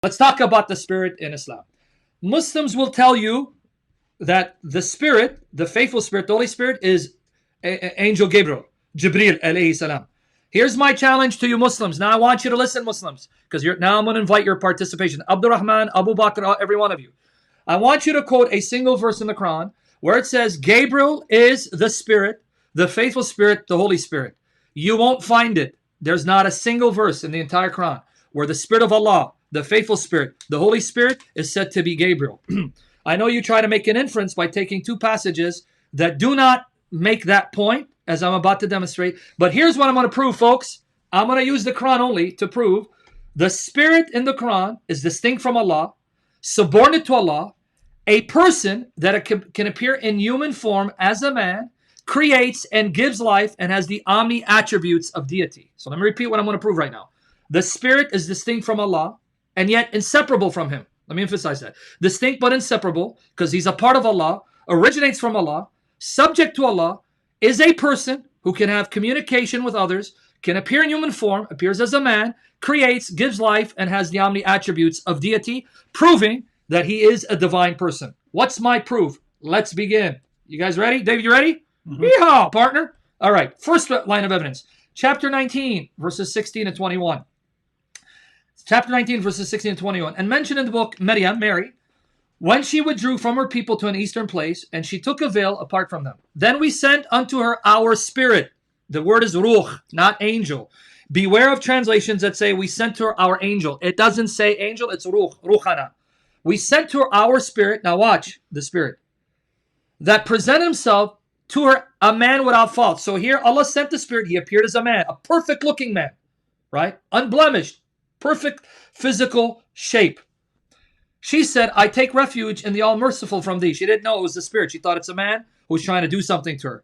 Let's talk about the spirit in Islam. Muslims will tell you that the spirit, the faithful spirit, the Holy Spirit is Angel Gabriel, Jibril alayhi salam. Here's my challenge to you Muslims. Now I want you to listen, Muslims, because now I'm going to invite your participation. Abdurrahman, Abu Bakr, every one of you. I want you to quote a single verse in the Quran where it says Gabriel is the spirit, the faithful spirit, the Holy Spirit. You won't find it. There's not a single verse in the entire Quran where the spirit of Allah, the faithful spirit, the Holy Spirit is said to be Gabriel. I know you try to make an inference by taking two passages that do not make that point, as I'm about to demonstrate. But here's what I'm going to prove, folks. I'm going to use the Quran only to prove the spirit in the Quran is distinct from Allah, subordinate to Allah, a person that can appear in human form as a man, creates and gives life, and has the omni attributes of deity. So let me repeat what I'm going to prove right now. The spirit is distinct from Allah and yet inseparable from him. Let me emphasize that. Distinct but inseparable, because he's a part of Allah, originates from Allah, subject to Allah, is a person who can have communication with others, can appear in human form, appears as a man, creates, gives life, and has the omni attributes of deity, proving that he is a divine person. What's my proof? Let's begin. You guys ready? Dave, you ready? Mm-hmm. Yeehaw, partner. All right, first line of evidence. Chapter 19, verses 16 and 21. Chapter 19, verses 16 and 21. And mentioned in the book, Maryam, Mary, when she withdrew from her people to an eastern place, and she took a veil apart from them. Then we sent unto her our spirit. The word is ruh, not angel. Beware of translations that say we sent to her our angel. It doesn't say angel, it's ruh, ruhana. We sent to her our spirit. Now watch the spirit. That present himself to her a man without fault. So here Allah sent the spirit. He appeared as a man, a perfect looking man, right? Unblemished, perfect physical shape. She said, I take refuge in the All-Merciful from thee. She didn't know it was the spirit. She thought it's a man who's trying to do something to her.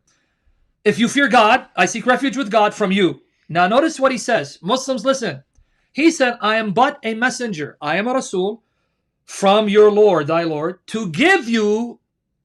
If you fear God, I seek refuge with God from you. Now notice what he says. Muslims, listen. He said, I am but a messenger. I am a Rasul from your Lord, thy Lord, to give you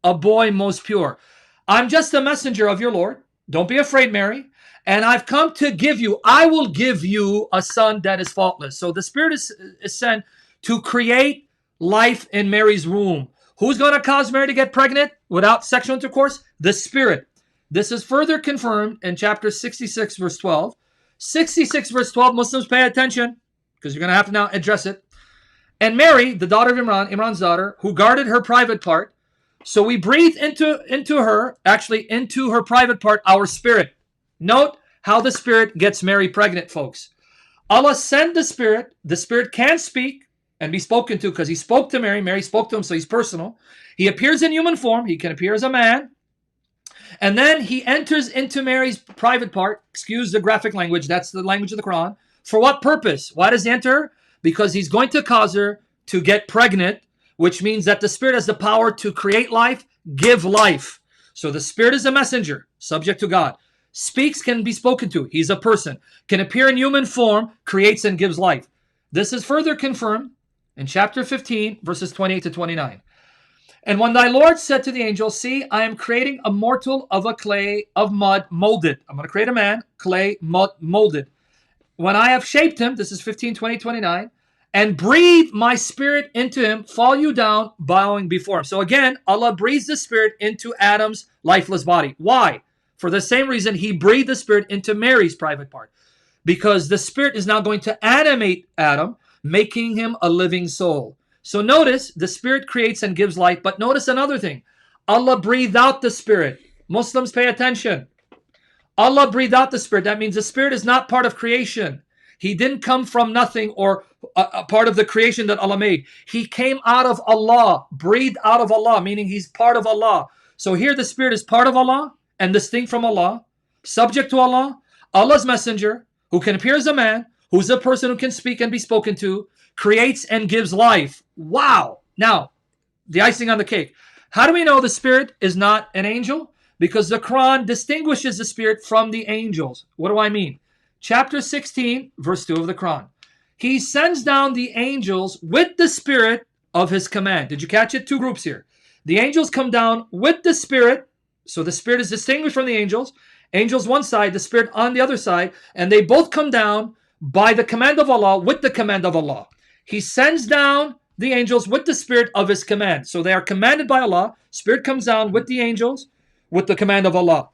a boy most pure. I'm just a messenger of your Lord. Don't be afraid, Mary. And I've come to give you, I will give you a son that is faultless. So the Spirit is sent to create life in Mary's womb. Who's going to cause Mary to get pregnant without sexual intercourse? The Spirit. This is further confirmed in chapter 66, verse 12. 66, verse 12, Muslims pay attention because you're going to have to now address it. And Mary, the daughter of Imran, Imran's daughter, who guarded her private part. So we breathe into her private part, our spirit. Note how the spirit gets Mary pregnant, folks. Allah sent the spirit. The spirit can speak and be spoken to because he spoke to Mary. Mary spoke to him, so he's personal. He appears in human form. He can appear as a man. And then he enters into Mary's private part. Excuse the graphic language. That's the language of the Quran. For what purpose? Why does he enter? Because he's going to cause her to get pregnant, which means that the spirit has the power to create life, give life. So the spirit is a messenger, subject to God. Speaks, can be spoken to. He's a person. Can appear in human form, creates and gives life. This is further confirmed in chapter 15, verses 28 to 29. And when thy Lord said to the angel, see, I am creating a mortal of a clay of mud molded. I'm going to create a man, clay, mud, molded. When I have shaped him, this is 15, 20, 29, and breathe my spirit into him, fall you down, bowing before him. So again, Allah breathes the spirit into Adam's lifeless body. Why? For the same reason he breathed the spirit into Mary's private part. Because the spirit is now going to animate Adam, making him a living soul. So notice, the spirit creates and gives life. But notice another thing. Allah breathed out the spirit. Muslims, pay attention. Allah breathed out the spirit. That means the spirit is not part of creation. He didn't come from nothing or a part of the creation that Allah made. He came out of Allah, breathed out of Allah, meaning he's part of Allah. So here the spirit is part of Allah and distinct from Allah, subject to Allah, Allah's messenger, who can appear as a man, who's a person who can speak and be spoken to, creates and gives life. Wow. Now, the icing on the cake. How do we know the spirit is not an angel? Because the Quran distinguishes the spirit from the angels. What do I mean? Chapter 16, verse 2 of the Quran. He sends down the angels with the spirit of his command. Did you catch it? Two groups here. The angels come down with the spirit. So the spirit is distinguished from the angels. Angels one side, the spirit on the other side. And they both come down by the command of Allah, with the command of Allah. He sends down the angels with the spirit of his command. So they are commanded by Allah. Spirit comes down with the angels with the command of Allah.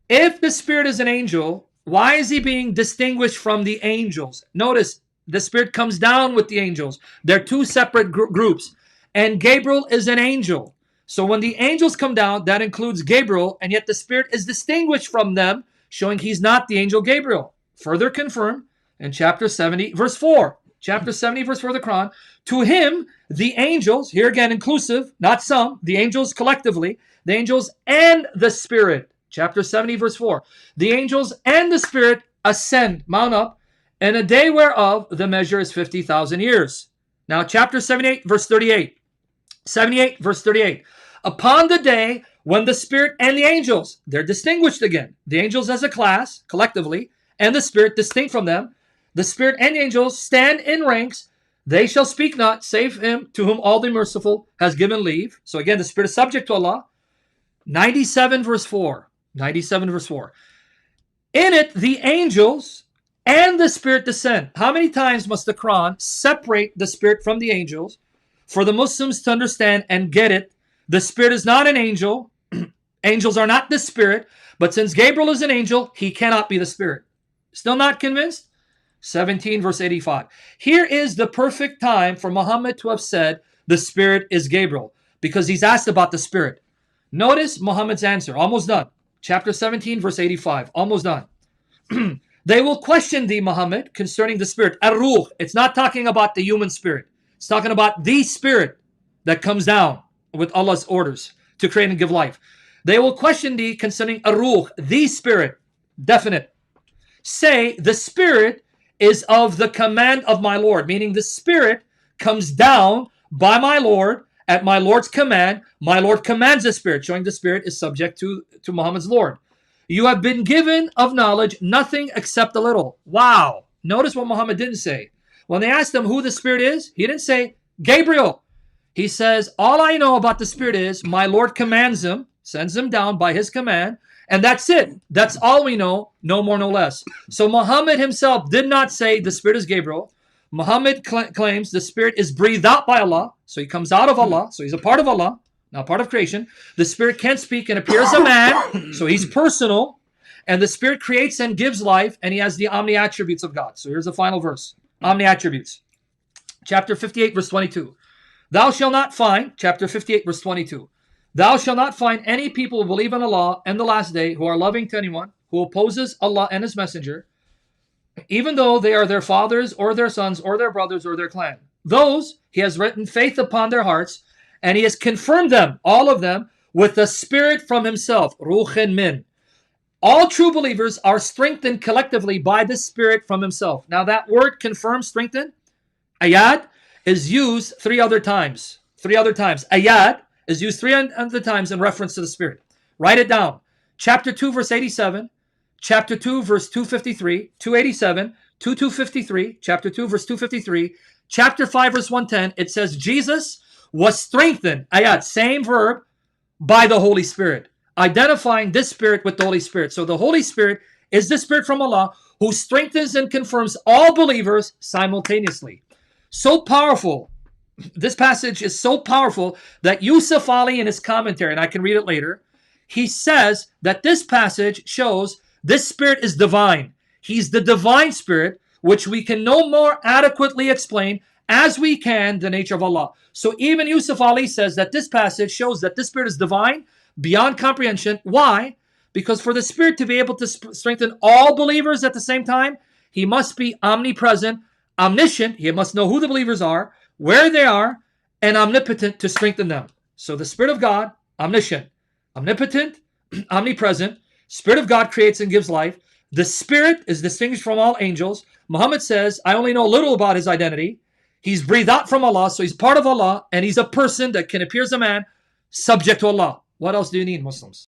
If the spirit is an angel, why is he being distinguished from the angels? Notice the spirit comes down with the angels. They're two separate groups. And Gabriel is an angel. So when the angels come down, that includes Gabriel, and yet the spirit is distinguished from them, showing he's not the angel Gabriel. Further confirmed in chapter 70, verse 4. Chapter 70, verse 4 of the Quran. To him, the angels, here again inclusive, not some, the angels collectively, the angels and the spirit. Chapter 70, verse 4. The angels and the spirit ascend, mount up, in a day whereof the measure is 50,000 years. Now, chapter 78, verse 38. 78, verse 38. Upon the day when the spirit and the angels, they're distinguished again. The angels as a class, collectively, and the spirit distinct from them. The spirit and the angels stand in ranks. They shall speak not, save him to whom all the merciful has given leave. So again, the spirit is subject to Allah. 97, verse 4. 97, verse 4. In it, the angels and the spirit descend. How many times must the Quran separate the spirit from the angels for the Muslims to understand and get it? The spirit is not an angel. Angels are not the spirit. But since Gabriel is an angel, he cannot be the spirit. Still not convinced? 17, verse 85. Here is the perfect time for Muhammad to have said the spirit is Gabriel, because he's asked about the spirit. Notice Muhammad's answer. Almost done. Chapter 17, verse 85. Almost done. They will question thee, Muhammad, concerning the spirit. Ar-Ruh. It's not talking about the human spirit. It's talking about the spirit that comes down with Allah's orders to create and give life. They will question thee concerning Ar-Ruh, the spirit. Definite. Say, the spirit is of the command of my Lord, meaning the spirit comes down by my Lord at my Lord's command. My Lord commands the spirit, showing the spirit is subject to Muhammad's Lord. You have been given of knowledge nothing except a little. Wow. Notice what Muhammad didn't say. When they asked him who the spirit is, he didn't say Gabriel. He says, all I know about the spirit is my Lord commands him, sends him down by his command, and that's it. That's all we know, no more, no less. So Muhammad himself did not say the spirit is Gabriel. Muhammad claims the spirit is breathed out by Allah, so he comes out of Allah, so he's a part of Allah, not part of creation. The spirit can speak and appear as a man, so he's personal, and the spirit creates and gives life, and he has the omni attributes of God. So here's the final verse, omni attributes. Chapter 58, verse 22. Thou shalt not find, chapter 58, verse 22. Thou shalt not find any people who believe in Allah and the last day who are loving to anyone who opposes Allah and his messenger, even though they are their fathers or their sons or their brothers or their clan. Those he has written faith upon their hearts, and he has confirmed them, all of them, with the spirit from himself, ruhin min. All true believers are strengthened collectively by the spirit from himself. Now that word confirm, strengthen, ayat, is used three other times. Ayat is used three other times in reference to the spirit. Write it down. Chapter 2, verse 87. Chapter 2, verse 253. 287. 253. Chapter 2, verse 253. Chapter 5, verse 110. It says Jesus was strengthened. Ayat, same verb, by the Holy Spirit. Identifying this spirit with the Holy Spirit. So the Holy Spirit is the spirit from Allah who strengthens and confirms all believers simultaneously. So powerful. This passage is so powerful that Yusuf Ali in his commentary, and I can read it later, he says that this passage shows this spirit is divine. He's the divine spirit, which we can no more adequately explain as we can the nature of Allah. So even Yusuf Ali says that this passage shows that this spirit is divine, beyond comprehension. Why? Because for the spirit to be able to strengthen all believers at the same time, he must be omnipresent, omniscient. He must know who the believers are, where they are, and omnipotent to strengthen them. So the Spirit of God, omniscient, omnipotent, omnipresent. Spirit of God creates and gives life. The Spirit is distinguished from all angels. Muhammad says, I only know little about his identity. He's breathed out from Allah, so he's part of Allah, and he's a person that can appear as a man, subject to Allah. What else do you need, Muslims?